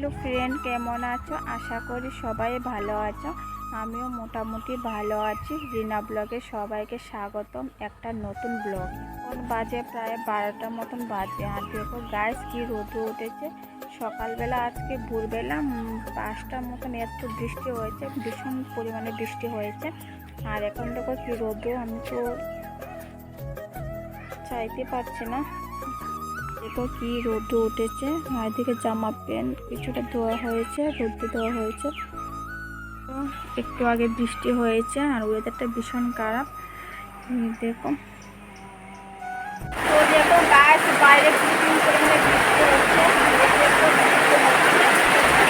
Hello friend, কেমন আছো? আশা করি সবাই ভালো আছো। আমিও মোটামুটি ভালো আছি। রিনা ব্লগে সবাইকে স্বাগতম একটা নতুন ব্লগ। এখন বাজে প্রায় 12টার মতন বাজে। আর দেখো গাইস কি রোদ উঠেছে। সকালবেলা আজকে ভোরবেলা 5টার মতন এত বৃষ্টি হয়েছে, ভীষণ পরিমাণে বৃষ্টি হয়েছে। আর এখন দেখো কি রোদ, আমি তো চাইতে পারছি না। দেখো কি রোদ উঠেছে। আর এদিকে জামা প্যান্ট কিছুটা ধোয়া হয়েছে, রোদে দেওয়া হয়েছে। তো একটু আগে বৃষ্টি হয়েছে আর ওয়েদারটা ভীষণ খারাপ। দেখো তো দেখো গাছ বাইরে ভীষণ পরিমাণে বৃষ্টি হচ্ছে।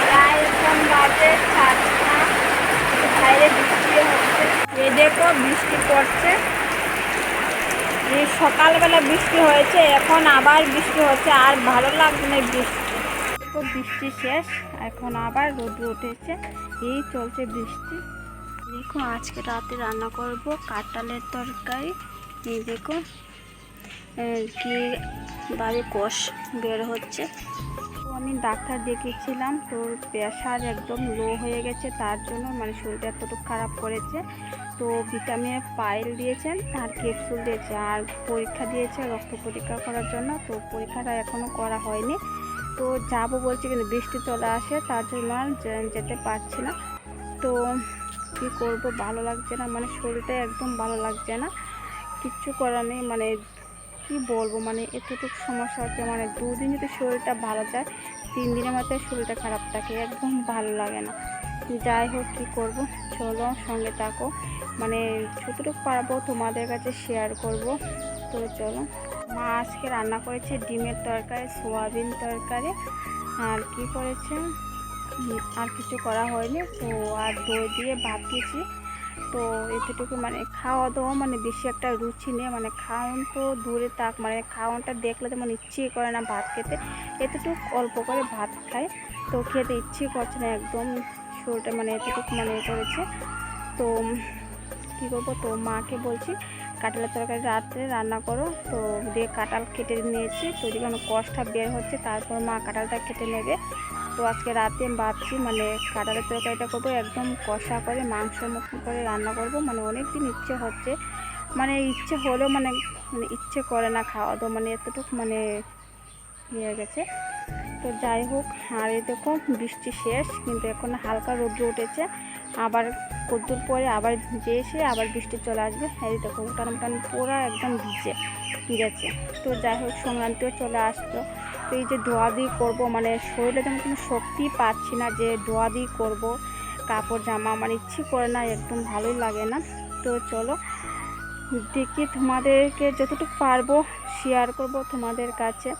প্রায় এখন বাজে 7টা, বাইরে বৃষ্টি হচ্ছে। এই দেখো বৃষ্টি পড়ছে। এই সকালবেলা বৃষ্টি হয়েছে, এখন আবার বৃষ্টি হচ্ছে। আর ভালো লাগছে না বৃষ্টি। তো বৃষ্টি শেষ, এখন আবার রোদ উঠেছে। এই চলছে বৃষ্টি। দেখো আজকে রাতে রান্না করব কাঁঠালের তরকারি। এই দেখো কি ভাবে কষ বের হচ্ছে। তো আমি ডাক্তার দেখিয়েছিলাম, তোর প্রেশার একদম লো হয়ে গেছে, তার জন্য মানে শরীরটা এতটুকু খারাপ করেছে। তো ভিটামিনের পাইল দিয়েছেন আর ক্যাপসুল দিয়েছে, আর পরীক্ষা দিয়েছে রক্ত পরীক্ষা করার জন্য। তো পরীক্ষাটা এখনও করা হয়নি। তো যাবো বলছি, কিন্তু বৃষ্টি চলে আসে, তার জন্য আর যেতে পারছি না। তো কী করবো, ভালো লাগছে না, মানে শরীরটা একদম ভালো লাগছে না। কিচ্ছু করার নেই, মানে কি বলবো, মানে এতটুকু সমস্যা হচ্ছে। মানে 2 দিন যদি শরীরটা ভালো যায়, 3 দিনের মাথায় শরীরটা খারাপ থাকে, একদম ভালো লাগে না। যাই হোক, কী করবো, চলো সঙ্গে থাকো। মানে যতটুকু পারবো তোমাদের কাছে শেয়ার করব। তো চলো। মা আজকে রান্না করেছে ডিমের তরকারি, সোয়াবিন তরকারি। আর কি করেছে, আর কিছু করা হয়নি। তো আর দই দিয়ে ভাত দিয়েছি। তো এতটুকু মানে খাওয়া দাওয়া মানে বেশি একটা রুচি নেই, মানে খাওয়ান তো দূরে থাক, মানে খাওয়ানটা দেখলে তো মানে ইচ্ছেই করে না ভাত খেতে। এতটুকু অল্প করে ভাত খাই, তো খেতে ইচ্ছে করছে না একদম। শরীরটা মানে এতটুকু মানে করেছে। তো কী করবো, তো মাকে বলছি কাঁঠালের তরকারি রাত্রে রান্না করো। তো দিয়ে কাঁঠাল কেটে নিয়েছি, তো যেখানে কষটা বের হচ্ছে, তারপর মা কাঁঠালটা কেটে নেবে। তো আজকে রাতে আমি ভাবছি মানে কাঁঠালের তরকারিটা করবো একদম কষা করে, মাংসের মতন করে রান্না করব। মানে অনেক দিন ইচ্ছে হচ্ছে, মানে ইচ্ছে হলেও মানে মানে ইচ্ছে করে না খাওয়া দাওয়া, মানে এতটুকু মানে ইয়ে গেছে। তো যাই হোক, আর এই দেখো বৃষ্টি শেষ, কিন্তু এখন হালকা রৌদ্র উঠেছে। আবার কদ্দুর পরে আবার ভিজে এসে আবার বৃষ্টি চলে আসবে। এই দেখো উঠান পুরো একদম ভিজে গেছে। তো যাই হোক, সংক্রান্তিও চলে আসলো। তো এই যে ধোয়াধুয়ি করবো, মানে শরীরে যেমন কোনো শক্তি পাচ্ছি না যে ধোয়াধুয়ি করবো কাপড় জামা, মানে ইচ্ছে করে না, একদম ভালোই লাগে না। তো চলো দেখি, তোমাদেরকে যতটুকু পারবো শেয়ার করব তোমাদের কাছে।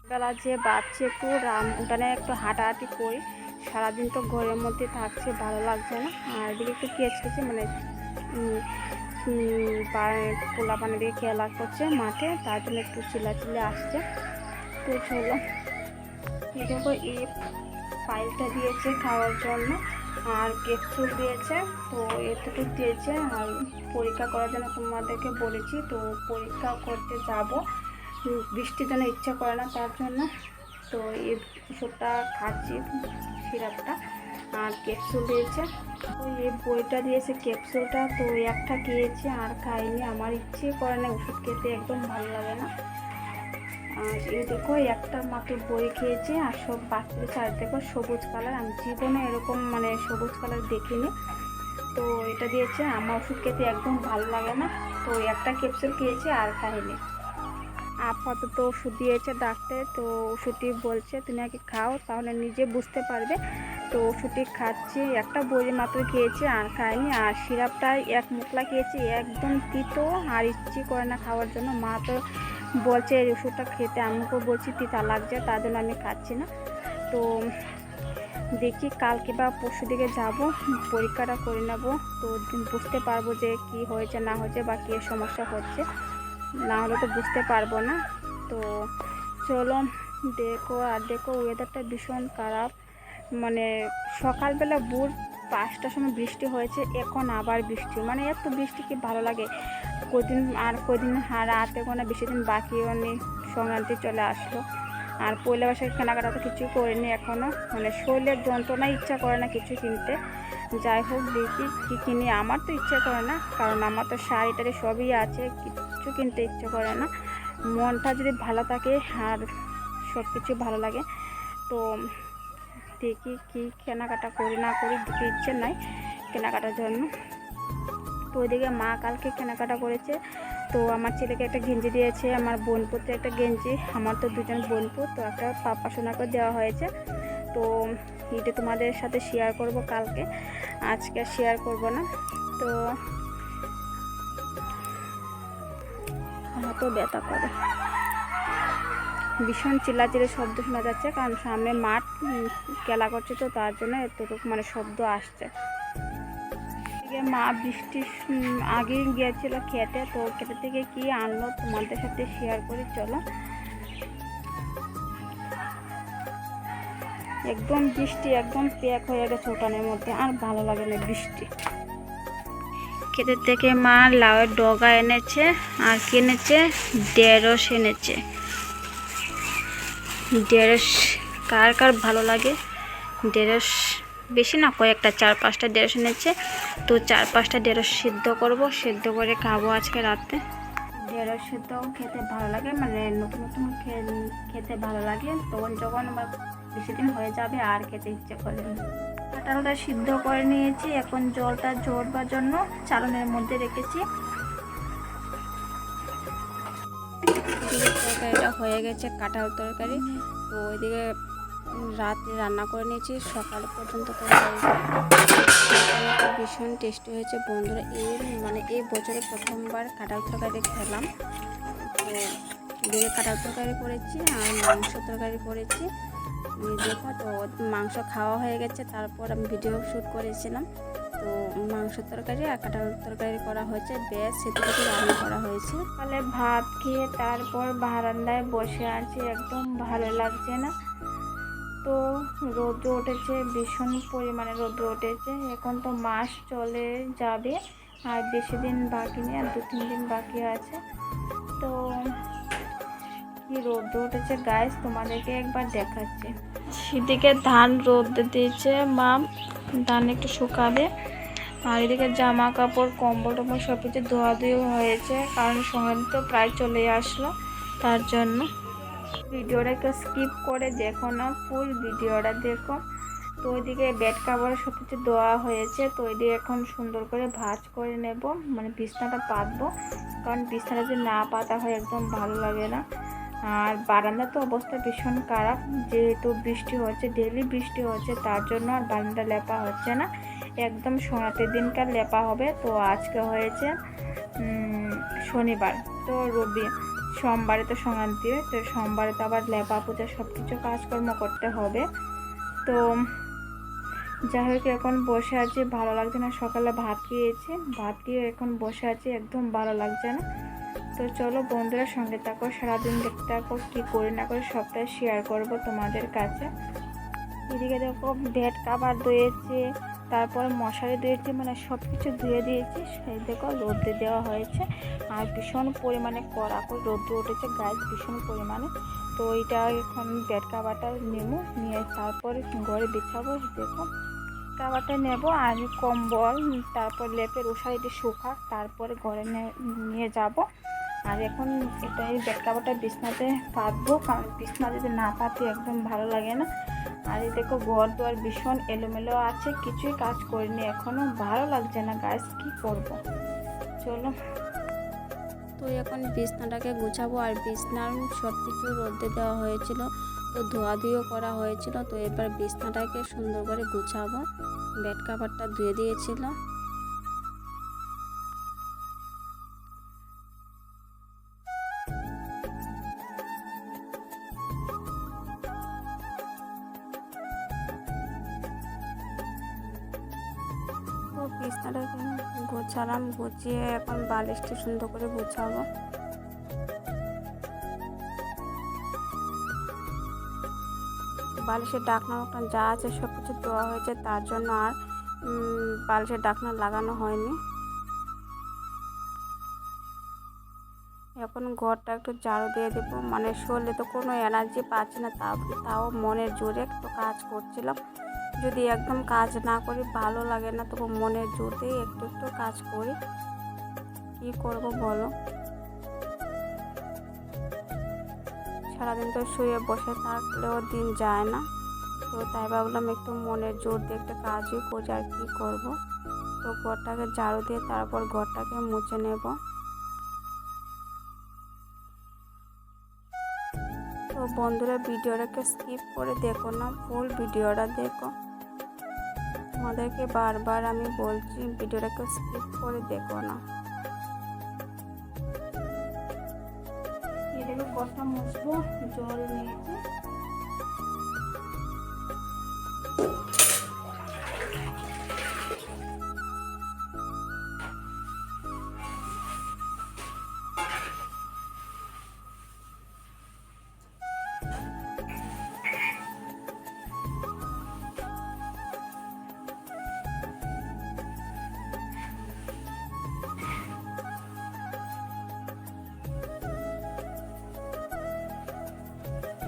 বেলা যে বাচ্চা একটু উঠানে একটু হাঁটাহাঁটি করি, সারাদিন তো ঘরের মধ্যে থাকছে, ভালো লাগছে না। আর এদিকে একটু কেচেছে, মানে পোলা পানি দিয়ে খেলা করছে মাঠে, তার জন্য একটু চিল্লাচিল্লি আসছে। তো চলো, দেখো এই পাইলটা দিয়েছে খাওয়ার জন্য, আর ক্যাপসুল দিয়েছে। তো এতটুকু দিয়েছে, আর পরীক্ষা করার জন্য তোমাদেরকে বলেছি। তো পরীক্ষা করতে যাব, বৃষ্টির জন্য ইচ্ছা করে না, তার জন্য। তো এই ওষুধটা খাচ্ছি, সিরাপটা, আর ক্যাপসুল দিয়েছে। তো এই বইটা দিয়েছে ক্যাপসুলটা, তো একটা খেয়েছি আর খাইনি, আমার ইচ্ছে করে না ওষুধ খেতে, একদম ভালো লাগে না। আর এই দেখো একটা মাত্র বই খেয়েছি, আর সব বাচ্চাদের শাড়ি দেখো সবুজ কালার, আমি জীবনে এরকম মানে সবুজ কালার দেখিনি। তো এটা দিয়েছে, আমার ওষুধ খেতে একদম ভালো লাগে না। তো একটা ক্যাপসুল খেয়েছি আর খাইনি। আপাতত ওষুধ দিয়েছে ডাক্তার, তো ওষুধটি বলছে তুমি আগে খাও, তাহলে নিজে বুঝতে পারবে। তো ওষুধটি খাচ্ছি, একটা বই মাত্র খেয়েছি আর খাইনি। আর সিরাপটা এক মুখলা খেয়েছি, একদম তিতো, আর ইচ্ছে করে না খাওয়ার জন্য। মা তো বলছে এই ওষুধটা খেতে, আমিও বলছি তিতা লাগছে, তার জন্য আমি খাচ্ছি না। তো দেখি কালকে বা পরশু দিকে যাব, পরীক্ষাটা করে নেব। তো বুঝতে পারবো যে কি হয়েছে না হয়েছে, বা কী সমস্যা হচ্ছে, না হলে তো বুঝতে পারবো না। তো চলো দেখো। আর দেখো ওয়েদারটা ভীষণ খারাপ, মানে সকালবেলা 5টার সময় বৃষ্টি হয়েছে, এখন আবার বৃষ্টি, মানে এত বৃষ্টি কি ভালো লাগে। কদিন রাতে কোনো বেশি দিন বাকিও নেই, সংক্রান্তি চলে আসলো। আর পয়লা বৈশাখের কেনাকাটা তো কিছুই করিনি এখনও, মানে শরীরের যন্ত্রণা ইচ্ছা করে না কিছু কিনতে। যাই হোক দেখি কী কিনি, আমার তো ইচ্ছা করে না, কারণ আমার তো শাড়ি টাড়ি সবই আছে, কিছু কিনতে ইচ্ছে করে না। মনটা যদি ভালো থাকে আর সব কিছু ভালো লাগে, তো দেখি কী কেনাকাটা করি না করি, দিকে ইচ্ছে নাই কেনাকাটার জন্য। তো ওইদিকে মা কালকে কেনাকাটা করেছে, তো আমার ছেলেকে একটা গেঞ্জি দিয়েছে, আমার বোনপুরতে একটা গেঞ্জি, আমার তো দুজন বোনপুর, তো একটা পাপা সোনাকে দেওয়া হয়েছে। তো এটা তোমাদের সাথে শেয়ার করব কালকে, আজকে শেয়ার করব না। তো হাতও ব্যথা করে, ভীষণ চিল্লাচিল্লি শব্দ শোনা যাচ্ছে, কারণ সামনে মাঠ খেলা করছে, তো তার জন্য এতটুকু মানে শব্দ আসছে। মা বৃষ্টির আগে গিয়েছিল খেতে, তো খেতে থেকে কি আনলো তোমাদের সাথে শেয়ার করি চলো। একদম বৃষ্টি একদম প্যাক হয়ে গেছে উঠানের মধ্যে, আর ভালো লাগে না বৃষ্টি। খেতে থেকে মা লাউয়ের ডগা এনেছে, আর কিনেছে ঢেঁড়স এনেছে। ঢেঁড়স কার কার ভালো লাগে, ঢেঁড়স বেশি না কয়েকটা 4-5টা ঢেঁড়স এনেছে, তো 4-5টা ঢেঁড়স সিদ্ধ করব, সিদ্ধ করে খাবো আজকে রাতে। ঢেঁড়স সিদ্ধ খেতে ভালো লাগে, মানে নতুন নতুন খেতে ভালো লাগে, তখন যখন আবার বেশি দিন হয়ে যাবে আর খেতে ইচ্ছে করে না। কাঁঠালটা সিদ্ধ করে নিয়েছি, এখন জলটা ঝরবার জন্য চালনের মধ্যে রেখেছি। তরকারিটা হয়ে গেছে, কাঁঠাল তরকারি, তো ওইদিকে রাতে রান্না করে নিয়েছি, সকাল পর্যন্ত তরকারিটা ভীষণ টেস্টি হয়েছে বন্ধুরা। এই বছরে প্রথমবার কাঁঠাল তরকারি খেলাম। তো এদিকে কাঁঠাল তরকারি করেছি আর মাংস তরকারি করেছি, দেখো। তো মাংস খাওয়া হয়ে গেছে, তারপর আমি ভিডিও শ্যুট করেছিলাম। তো মাংস তরকারি আর কাঁঠাল তরকারি করা হয়েছে, বেশ সেটুকু রান্না করা হয়েছে। সকালে ভাত খেয়ে তারপর বারান্দায় বসে আছি, একদম ভালো লাগছে না। তো রোদ্র উঠেছে, ভীষণ পরিমাণে রোদ্র উঠেছে। এখন তো মাস চলে যাবে, আর বেশি দিন বাকি নেই, আর 2-3 দিন বাকি আছে। তো কি রোদ্র উঠেছে গাইস, তোমাদেরকে একবার দেখাচ্ছি। সেদিকে ধান রোদ দিয়েছে মা, ধান একটু শুকাবে, আর এদিকে জামা কাপড় কম্বল টম্বল সব কিছু ধোয়াধুয়ি হয়েছে, কারণ সংক্রান্তি তো প্রায় চলে আসলো, তার জন্য ভিডিওটা একটু স্কিপ করে দেখো না, ফুল ভিডিওটা দেখো। তো ওইদিকে বেড কাভার সব কিছু দেওয়া হয়েছে, তো ওইদিকে এখন সুন্দর করে ভাঁজ করে নেব, মানে বিছনাটা পাতবো, কারণ বিছনাটা যদি না পাতা হয় একদম ভালো লাগে না। আর বারান্দা তো অবস্থা ভীষণ খারাপ, যেহেতু বৃষ্টি হচ্ছে, ডেলি বৃষ্টি হচ্ছে, তার জন্য আর বারান্দা লেপা হচ্ছে না, একদম সংক্রান্তির দিনকার লেপা হবে। তো আজকে হয়েছে শনিবার, তো সোমবারে তো সংক্রান্তি, তো সোমবারে তো আবার লেপা পূজা সব কিছু কাজকর্ম করতে হবে। তো যাই হোক এখন বসে আছি, ভালো লাগছে না, সকালে ভাত খেয়েছি, ভাত খেয়ে এখন বসে আছি, একদম ভালো লাগছে না। তো চলো বন্ধুরা সঙ্গে থাকো, সারাদিন দেখতে থাকো, কী করি না করে সবটাই শেয়ার করব তোমাদের কাছে। এদিকে দেখো বেড কাভার ধুয়েছি, তারপর মশারি ধুয়েছি, মানে সব কিছু ধুয়ে দিয়েছি, সেই দেখো রোদে দেওয়া হয়েছে, আর ভীষণ পরিমাণে কড়া করে রোদ্র উঠেছে গাছ, ভীষণ পরিমাণে। তো এইটা এখন বেড কাভারটা নেব, নিয়ে তারপর ঘরে বিছাবো। দেখো কাভারটা নেব আর কম্বল, তারপর লেপের উষারিটি শুকাক, তারপরে ঘরে নিয়ে যাব। আর এখন এটা এই বেড কাভারটা বিছনাতে পাতবো, কারণ বিছনা যদি না পাতি একদম ভালো লাগে না। আর এই দেখো ঘর দুয়ার ভীষণ এলোমেলো আছে, কিছুই কাজ করিনি এখনও, ভালো লাগছে না গাছ, কি করব চলো। তো এখন বিছনাটাকে গুছাবো, আর বিছনার সব কিছু রোদে দেওয়া হয়েছিল, তো ধোয়াধুয়িও করা হয়েছিল। তো এবার বিছনাটাকে সুন্দর করে গুছাবো, বেড কাভারটা ধুয়ে দিয়েছিল। তো বিছনাটাকে গোছালাম, গুছিয়ে এখন বালিশটা সুন্দর করে গুছাবো। বালিশের ডাকনা যা আছে সব কিছু দেওয়া হয়েছে, তার জন্য আর বালিশের ডাকনা লাগানো হয়নি। এখন ঘরটা একটু ঝাড়ু দিয়ে দেবো, মানে শরীরে তো কোনো এনার্জি পাচ্ছি না, তাও মনের জোরে একটু কাজ করছিলাম। যদি একদম কাজ না করি ভালো লাগে না, তবু মনের জোরেই একটু একটু কাজ করি। কি করব বলো, সারাদিন তো শুয়ে বসে থাকলেও দিন যায় না, তো তাই ভাবলাম একটু মনের জোর দিয়ে একটা কাজই করি, আর কি করব। তো ঘরটাকে ঝাড়ু দিয়ে তারপর ঘরটাকে মুছে নেব। তো বন্ধুরা, ভিডিওটাকে স্কিপ করে দেখো না, ফুল ভিডিওটা দেখো। তোমাদেরকে বারবার আমি বলছি ভিডিওটাকে স্কিপ করে দেখো না। এদিকে ঘরটা মুছবো, জল নিয়েছি।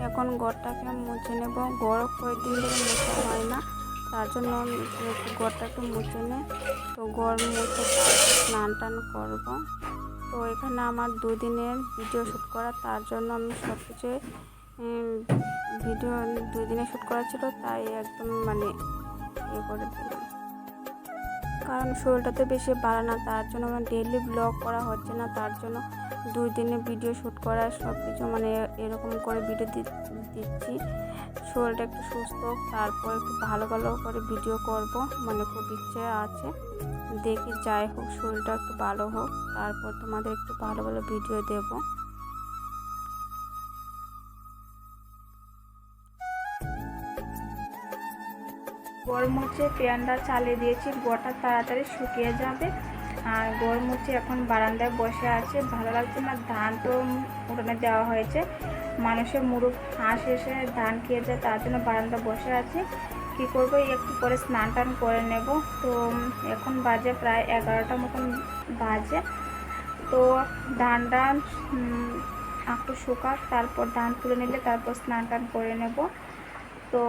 এখন ঘরটাকে মুছে নেব। ঘর কয়েকদিন ধরে মুছা হয় না, তার জন্য ঘরটা একটু মুছে নে। তো ঘর মুছে স্নান টান করবো। তো এখানে আমার 2 দিনের ভিডিও শ্যুট করা, তার জন্য আমি সব কিছু ভিডিও 2 দিনে শ্যুট করা ছিল, তাই একদম মানে ইয়ে করে দিলাম। কারণ শরীরটা তো বেশি ভালো না, তার জন্য আমার ডেইলি ব্লগ করা হচ্ছে না, তার জন্য 2 দিনে ভিডিও শ্যুট করা সব কিছু মানে এরকম করে ভিডিও দিচ্ছি। শরীরটা একটু সুস্থ, তারপর একটু ভালো ভালো করে ভিডিও করব, মানে খুব ইচ্ছে আছে। দেখি যাই হোক, শরীরটা একটু ভালো হোক, তারপর তোমাদের একটু ভালো ভালো ভিডিও দেব। গরম হচ্ছে, ফ্যানটা চালিয়ে দিয়েছি, গোটা তাড়াতাড়ি শুকিয়ে যাবে। আর গরম হচ্ছে, এখন বারান্দায় বসে আছে, ভালো লাগছে না। ধান তো উঠানে দেওয়া হয়েছে, মানুষের মুরুখ হাঁস এসে ধান খেয়ে যায়, তার জন্য বারান্দায় বসে আছে। কী করবো, একটু পরে স্নান টান করে নেব। তো এখন বাজে প্রায় 11টা মতন বাজে। তো ধানটা একটু শুকাক, তারপর ধান তুলে নিলে তারপর স্নান টান করে নেব। তো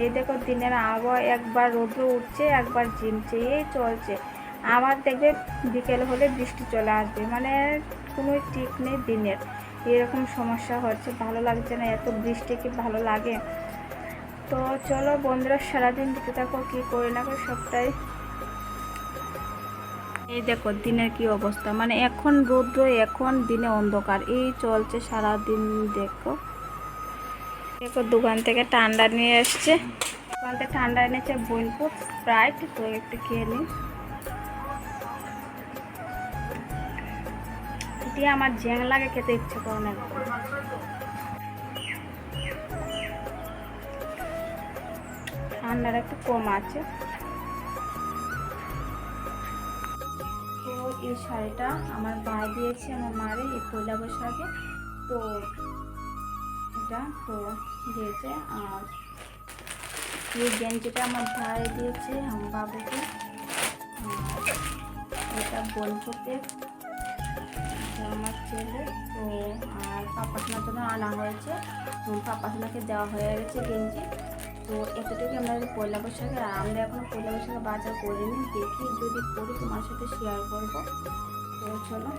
এই দেখো, দিনের আবহাওয়া একবার রৌদ্র উঠছে, একবার ঝিমছে, এই চলছে। আবার দেখবে বিকেল হলে বৃষ্টি চলে আসবে, মানে কোনো ঠিক নেই দিনের। এরকম সমস্যা হচ্ছে, ভালো লাগছে না, এত বৃষ্টি কি ভালো লাগে। তো চলো বন্ধুরা, সারাদিন দিতে থাকো, কী করি না করি সবটাই। এই দেখো দিনের কি অবস্থা, মানে এখন রৌদ্র, এখন দিনে অন্ধকার, এই চলছে সারাদিন। দেখো দোকান থেকে ঠান্ডা নিয়ে এসছে, দোকান থেকে ঠান্ডা এনেছে বোনপুর স্প্রাইট, তো একটু খেয়ে নিই। এটি আমার জ্যাং লাগে, খেতে ইচ্ছে করে না, ঠান্ডাটা একটু কম আছে। তো এই শাড়িটা আমার ভাই দিয়েছে আমার মারে, এই পয়লা বৈশাখে। তো এটা তো দিয়েছে, আর এই গেঞ্জিটা আমার ভাই দিয়েছে আমার বাবুকে, আর এটা বোনপুতে আমার ছেলে। তো আর পাপাসোনার জন্য আনা হয়েছে, পাপাসোনাকে দেওয়া হয়ে গেছে গেঞ্জি। তো এতটুকু আমরা পয়লা বৈশাখে, আর আমরা এখন পয়লা বৈশাখে বাজার করিনি, দেখি যদি করি তোমার সাথে শেয়ার করব। তো চলো,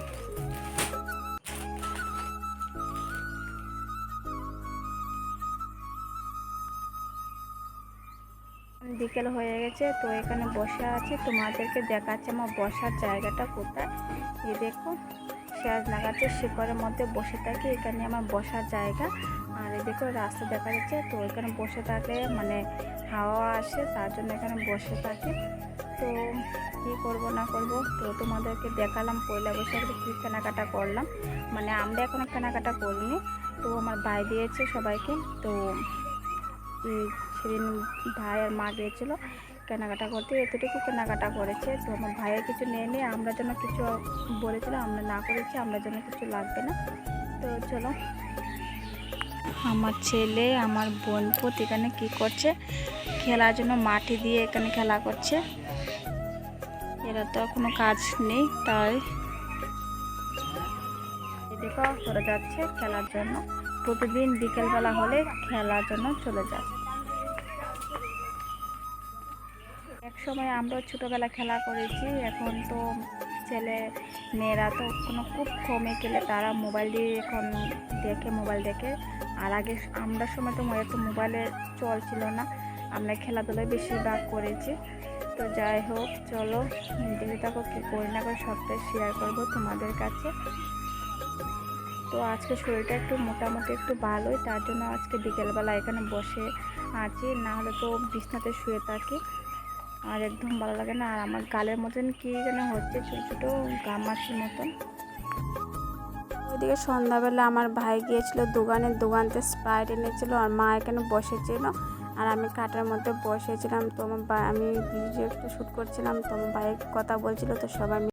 বিকেল হয়ে গেছে, তো এখানে বসে আছি, তোমাদেরকে দেখাচ্ছে আমার বসার জায়গাটা কোথায়। এই দেখো, শেয়াজ লাগাচ্ছে, শিকড়ের মধ্যে বসে থাকি, এখানে আমার বসার জায়গা। আর এই দেখো রাস্তা দেখা যাচ্ছে, তো এখানে বসে থাকলে মানে হাওয়া আসে, তার জন্য এখানে বসে থাকি। তো কী করব না করব, তো তোমাদেরকে দেখালাম পয়লা বৈশাখে কী কেনাকাটা করলাম। মানে আমরা এখনও কেনাকাটা করিনি, তো আমার ভাই দিয়েছে সবাইকে। তো সেদিন ভাই আর মা গিয়েছিলো কেনাকাটা করতে, এতটুকু কেনাকাটা করেছে। তো আমার ভাইয়ের কিছু নিয়ে আমরা যেন কিছু বলেছিল, আমরা না করেছি, আমরা যেন কিছু লাগবে না। তো চলো, আমার ছেলে আমার বোনপুত এখানে কি করছে, খেলার জন্য মাটি দিয়ে এখানে খেলা করছে। এরা তো কোনো কাজ নেই, তাই দেখো চলে যাচ্ছে খেলার জন্য। প্রতিদিন বিকেলবেলা হলে খেলার জন্য চলে যায়। এক সময় আমরা ছোটোবেলা খেলা করেছি, এখন তো ছেলে মেয়েরা তো খুব কমে গেলে তারা মোবাইল দিয়ে এখন মোবাইল দেখে। আর আগে আমরা সময় তো একটু মোবাইলে চল ছিল না, আমরা খেলাধুলায় বেশিরভাগ করেছি। তো যাই হোক, চলো দেখে থাকো কী করি না করে সবটাই শেয়ার করবো তোমাদের কাছে। তো আজকে শরীরটা একটু মোটামুটি একটু ভালোই, তার জন্য আজকে বিকেলবেলা এখানে বসে আছি, না হলে তো বিছনাতে শুয়ে থাকি আর একদম ভালো লাগে না। আর আমার গালের মতন কি যেন হচ্ছে, ছোটো ছোটো গামাছির মতন। ওইদিকে সন্ধ্যাবেলা আমার ভাই গিয়েছিল দোকানতে স্প্রাইট এনেছিল, আর মা এখানে বসেছিল আর আমি কাটার মধ্যে বসেছিলাম। তো আমি ভিডিও একটু শ্যুট করছিলাম, তো আমার ভাই কথা বলছিল, তো সবাই